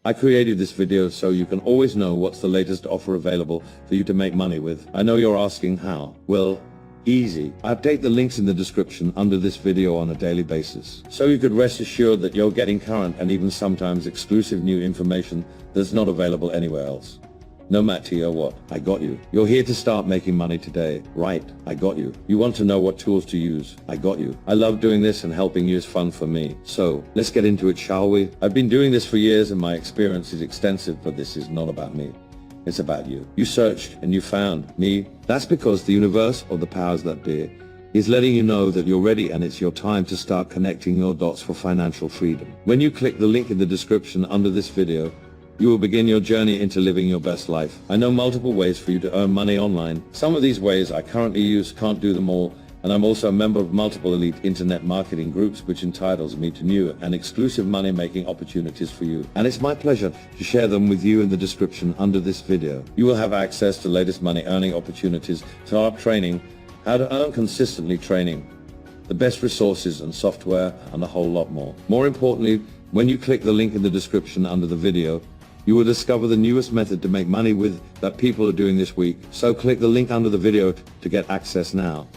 I created this video so you can always know what's the latest offer available for you to make money with. I know you're asking how. Well, easy. I update the links in the description under this video on a daily basis, so you could rest assured that you're getting current and even sometimes exclusive new information that's not available anywhere else. No matter what, I got you. You're here to start making money today, right? I got you. You want to know what tools to use? I got you. I love doing this and helping you is fun for me. So, let's get into it, shall we? I've been doing this for years and my experience is extensive, but this is not about me. It's about you. You searched and you found me. That's because the universe, or the powers that be, is letting you know that you're ready and it's your time to start connecting your dots for financial freedom. When you click the link in the description under this video, you will begin your journey into living your best life. I know multiple ways for you to earn money online. Some of these ways I currently use, can't do them all, and I'm also a member of multiple elite internet marketing groups, which entitles me to new and exclusive money-making opportunities for you. And it's my pleasure to share them with you in the description under this video. You will have access to latest money-earning opportunities, startup training, how to earn consistently training, the best resources and software, and a whole lot more. More importantly, when you click the link in the description under the video, you will discover the newest method to make money with that people are doing this week. So click the link under the video to get access now.